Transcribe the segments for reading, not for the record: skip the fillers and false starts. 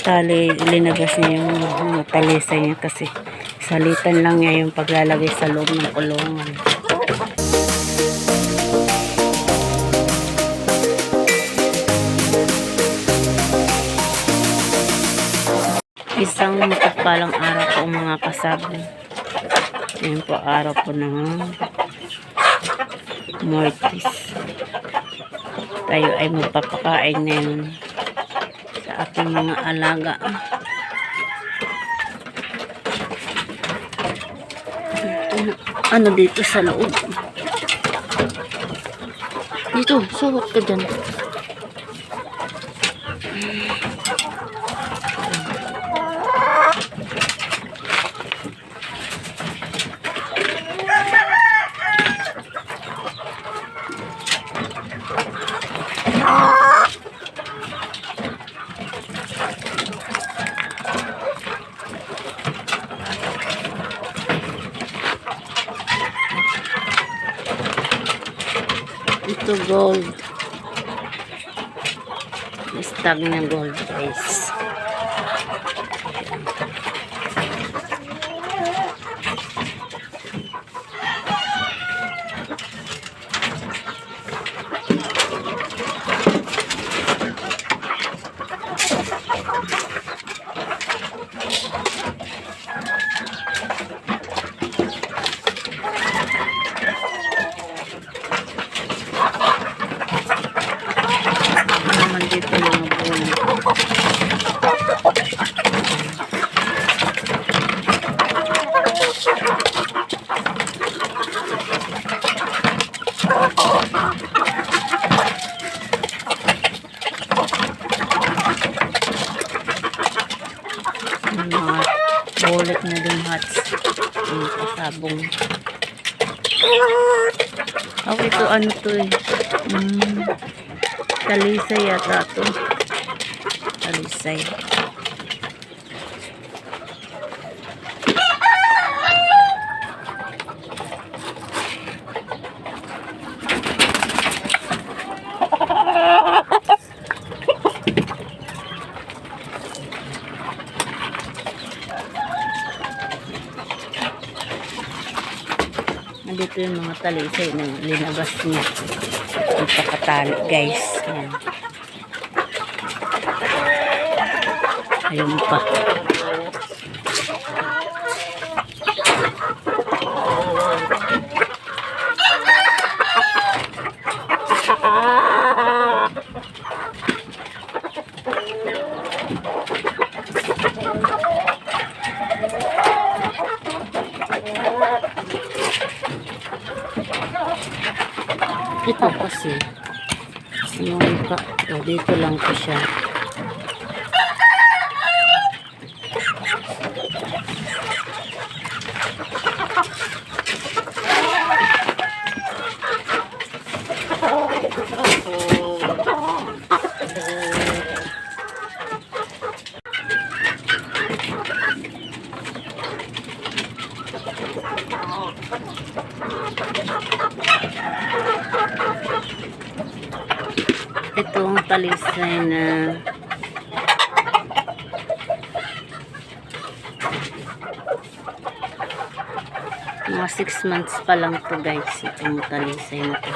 tali, linagas niya yung mga talisay niya kasi salitan lang niya yung paglalagay sa loob ng kulungan. Isang mapagpalang araw po mga kasabi. Yan po araw po ng Mortis. Tayo ay magpapakain ngayon sa ating mga alaga. Ano dito sa loob? Dito, suwat ka dyan. Ito gold. Stag na gold guys. Dito mga buwan. Mga bullet na din hats. Yung kasabong. Oh, ito ano to eh. Talisay yata ito. Talisay. Nandito yung mga talisay na linabas niya. Ipakatali guys. Ayan. Ayun pa. Ito kasi yung dito lang po siya. Itong talisay na mga 6 months pa lang to guys, itong talisay na to.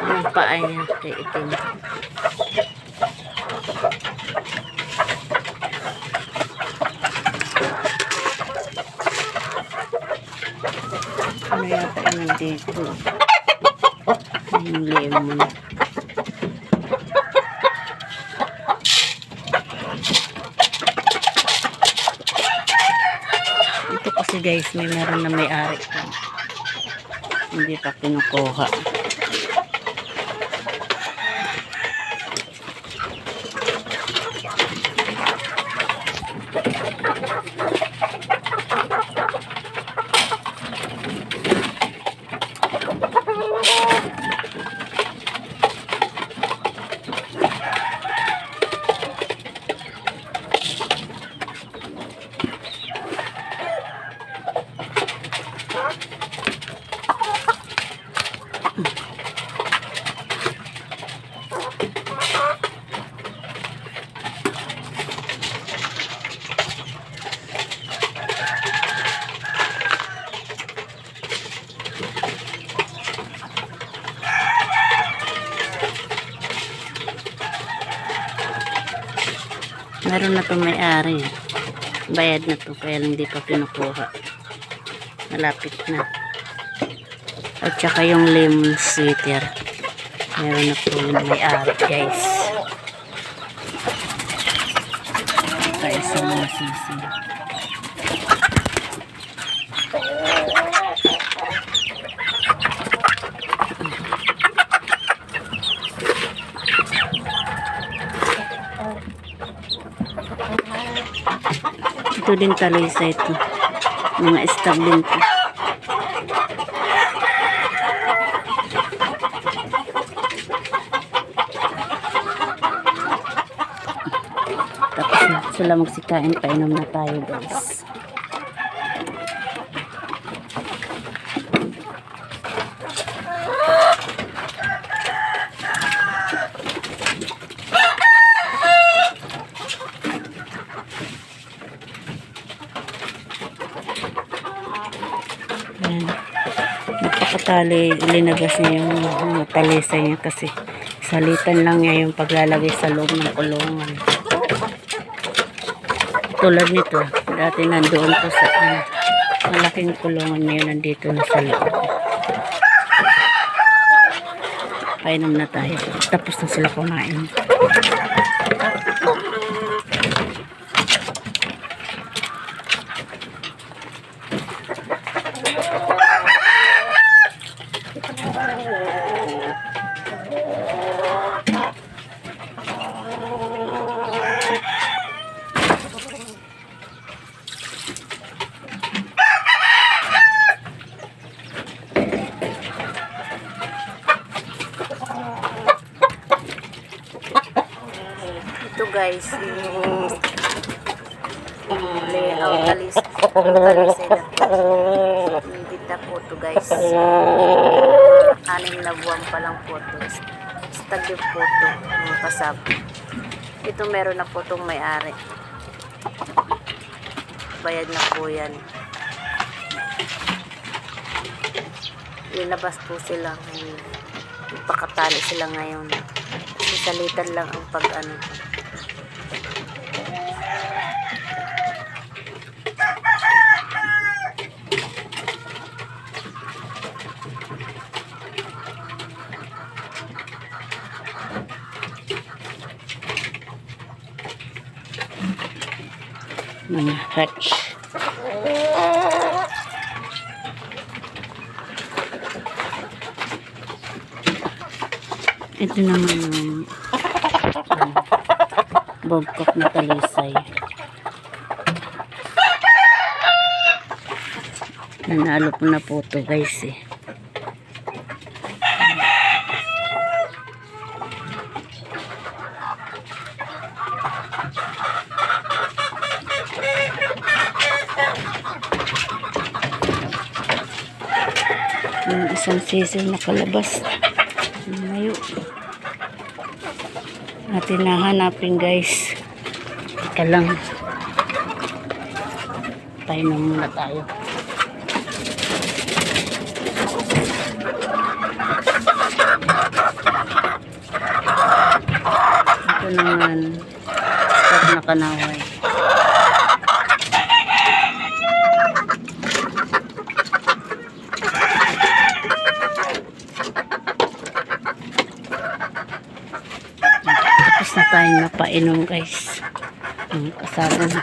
Ang paa niya kay itim. Ano yata yung nandito? Yung lemon. Ito kasi guys, may meron na may-ari ko. Hindi pa kinukuha. Meron na itong may-ari. Bayad na to, kaya lang di pa kinukuha. Malapit na. At saka yung lemon sweeter. Meron na po yung may-ari, guys. Kaya sa mga sisi. Ito din talisa ito. Mga stock din po. Tapos sila magsikain, painom na tayo, guys. Ayan. Napakatali, linagas niya yung mga talisa niya kasi salitan lang niya yung paglalagay sa loob ng kulungan. Tulad nito, dati nandoon to sa malaking kulungan, ngayon nandito na sa loob. Painom na tayo. Tapos na sila kumain. Ito guys, yung layout talisa na po ito guys. 6 na buwan pa lang po ito. Stagyo po ito, mga kasab. Ito meron na po itong may-ari. Bayad na po yan. Linabas po sila. Pakatali sila ngayon. Salitan lang ang pag-ano. Mga hatch. Ito naman yung bobcock na talisay. Nanalo po na po ito guys eh. Yung isang sisil na kalabas. Mayo. Natin nahanapin guys. Ika lang. Tayo na muna tayo. Ito naman. Stop na kanaway. Na tayong napainom guys. Kasabong.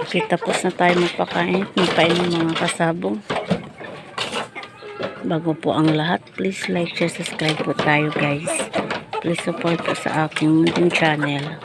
Okay, tapos na tayo magpakain. Napainom mga kasabong. Bago po ang lahat, please like, share, subscribe po tayo guys. Please support po sa aking channel.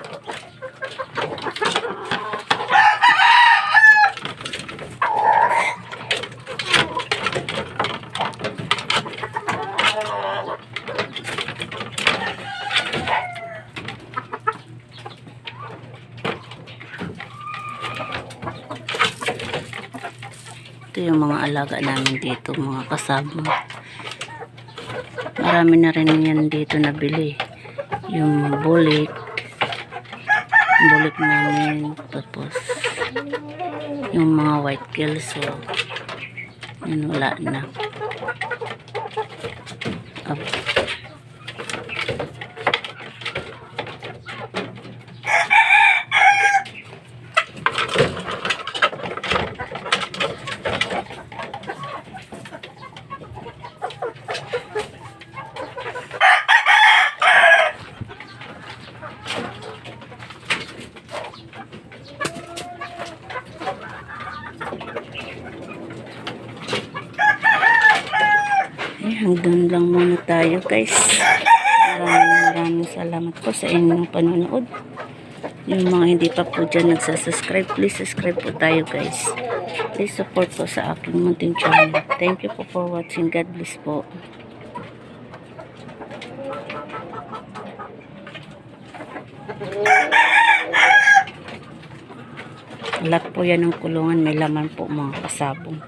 Ito yung mga alaga namin dito, mga kasama. Marami na rin yan dito nabili. Yung bulik namin, tapos yung mga white kelso, yun wala na. Hanggang lang muna tayo guys. Maraming salamat po sa inyong panonood. Yung mga hindi pa po dyan nagsasubscribe, please subscribe po tayo guys. Please support po sa aking munting channel. Thank you po for watching. God bless po. Lahat po yan ng kulungan, may laman po mga kasabong.